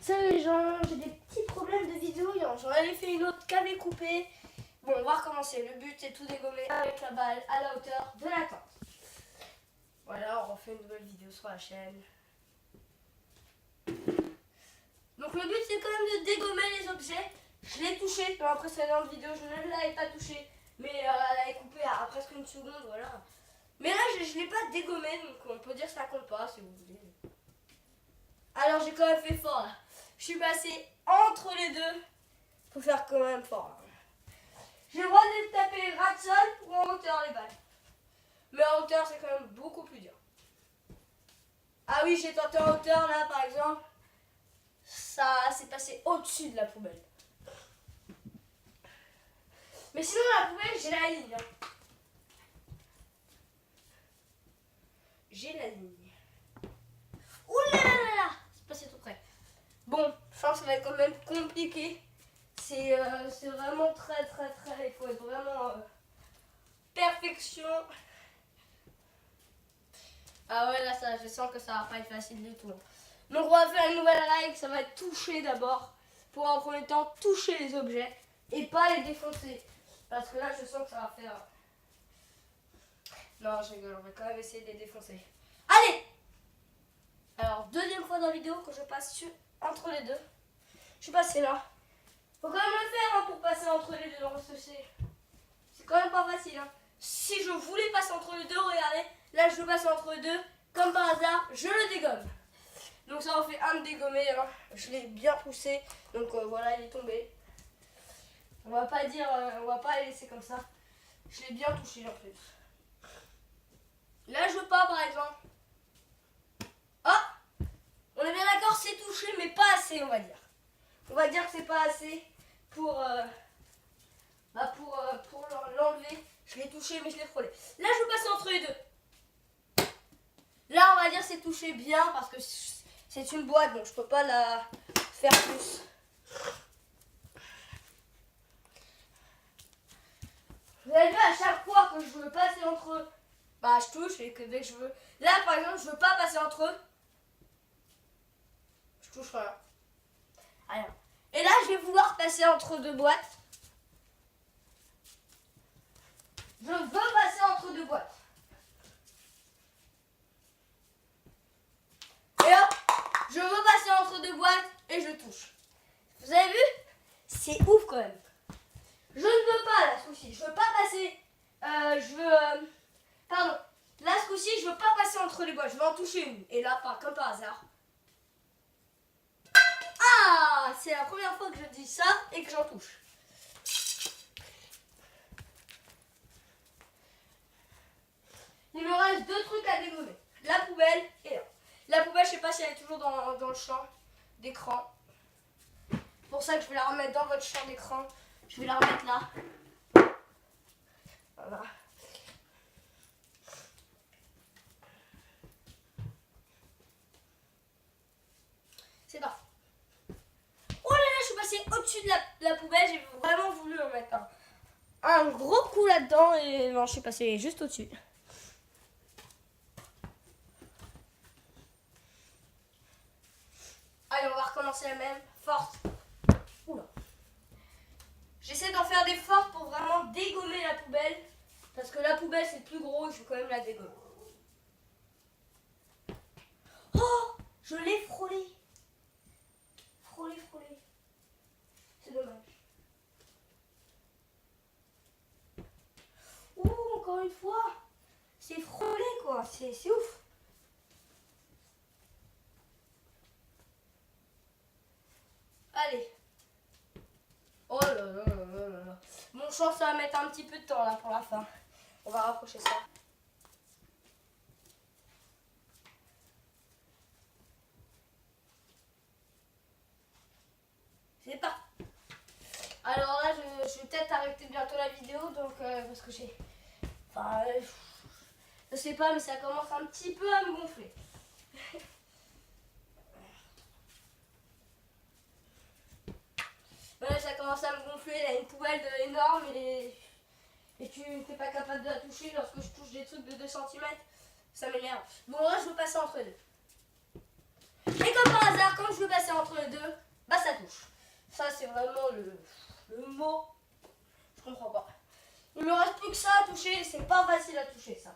Salut les gens, j'ai des petits problèmes de vidéo. J'en avais fait une autre qui avait coupé. Bon, on va recommencer. Le but c'est tout dégommer avec la balle à la hauteur de la tente. Voilà, on refait une nouvelle vidéo sur la chaîne. Donc le but c'est quand même de dégommer les objets. Je l'ai touché dans la précédente vidéo, je ne l'avais pas touché. Mais elle avait coupé à presque une seconde, voilà. Mais là je ne l'ai pas dégommé, donc on peut dire que ça compte pas si vous voulez. Alors j'ai quand même fait fort là. Je suis passé entre les deux. Faut faire quand même fort. J'ai le droit de taper ras de sol ou en hauteur les balles. Mais en hauteur c'est quand même beaucoup plus dur. Ah oui, j'ai tenté en hauteur là par exemple. Ça s'est passé au-dessus de la poubelle. Mais sinon la poubelle j'ai la ligne. J'ai la ligne. Ouh là là là là, c'est passé tout près. Bon, je pense que ça va être quand même compliqué. C'est vraiment très, il faut être vraiment perfection. Ah ouais, là, ça, je sens que ça va pas être facile du tout. Donc, on va faire une nouvelle règle. Ça va être toucher d'abord. Pour en premier temps, toucher les objets et pas les défoncer. Parce que là, je sens que ça va faire... Non, je rigole, on va quand même essayer de les défoncer. Allez! Alors, deuxième fois dans la vidéo que je passe entre les deux. Je suis passé là. Faut quand même le faire hein, pour passer entre les deux. Parce que c'est quand même pas facile. Hein. Si je voulais passer entre les deux, regardez. Là, je passe entre les deux. Comme par hasard, je le dégomme. Donc ça en fait un de dégommer. Hein. Je l'ai bien poussé. Donc voilà, il est tombé. On va pas dire, on va pas les laisser comme ça. Je l'ai bien touché en plus. Là, je veux pas par exemple. Ah! On est bien d'accord, c'est touché, mais pas assez, on va dire. On va dire que c'est pas assez pour l'enlever. Je l'ai touché, mais je l'ai frôlé. Là, je vais passer entre les deux. Là, on va dire que c'est touché bien parce que c'est une boîte, donc je peux pas la faire plus. Vous avez vu, à chaque fois que je veux passer entre eux, bah je touche et que dès que je veux. Là, par exemple, je veux pas passer entre eux. Je touche rien. Rien. Et là, je vais vouloir passer entre deux boîtes. Je veux passer entre deux boîtes. Et hop, je veux passer entre deux boîtes et je touche. Vous avez vu? C'est ouf quand même. Je ne veux pas là ce coup-ci. Je veux pas passer. Pardon. Là ce coup-ci, je veux pas passer entre les boîtes. Je veux en toucher une. Et là, comme par hasard. Ah, c'est la première fois que je dis ça et que j'en touche. Il me reste deux trucs à dégommer. La poubelle et là. La poubelle, je sais pas si elle est toujours dans le champ d'écran. C'est pour ça que je vais la remettre dans votre champ d'écran. Je vais la remettre là. Voilà. C'est parti. Oh là là, je suis passée au-dessus de la poubelle. J'ai vraiment voulu en mettre un gros coup là-dedans. Et non, je suis passée juste au-dessus. Allez, on va recommencer la même. Forte. Oula. J'essaie d'en faire des fortes pour vraiment dégommer la poubelle. Parce que la poubelle, c'est le plus gros. Je vais quand même la dégommer. Oh, je l'ai frôlé. Frôlé. C'est dommage. Ouh, encore une fois. C'est frôlé, quoi. C'est ouf. Allez. Oh là là là là là. Bon, je pense que ça va mettre un petit peu de temps là pour la fin. On va rapprocher ça. C'est parti. Alors là, je vais peut-être arrêter bientôt la vidéo, donc parce que j'ai... Enfin, je sais pas, mais ça commence un petit peu à me gonfler. Ouais, ça commence à me gonfler, il y a une poubelle énorme et tu n'es pas capable de la toucher lorsque je touche des trucs de 2 cm. Ça m'énerve. Bon, là, je veux passer entre deux. Et comme par hasard, quand je veux passer entre entre les deux, bah ça touche. Ça c'est vraiment le mot. Je comprends pas. Il me reste plus que ça à toucher, c'est pas facile à toucher ça.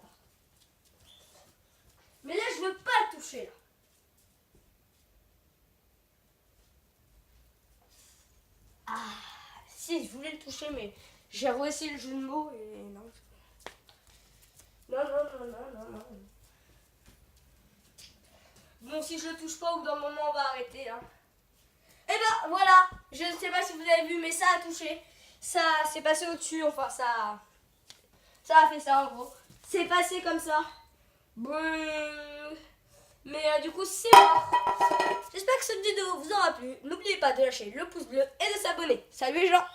Mais là je veux pas le toucher là. Ah, si je voulais le toucher mais j'ai réussi le jeu de mots et non. Non. Bon, si je le touche pas, au bout d'un moment, on va arrêter. Hein. Et ben voilà, je ne sais pas si vous avez vu, mais ça a touché. Ça s'est passé au-dessus, enfin ça a fait ça en gros. C'est passé comme ça. Mais du coup, c'est mort. J'espère que cette vidéo vous aura plu. N'oubliez pas de lâcher le pouce bleu et de s'abonner. Salut les gens!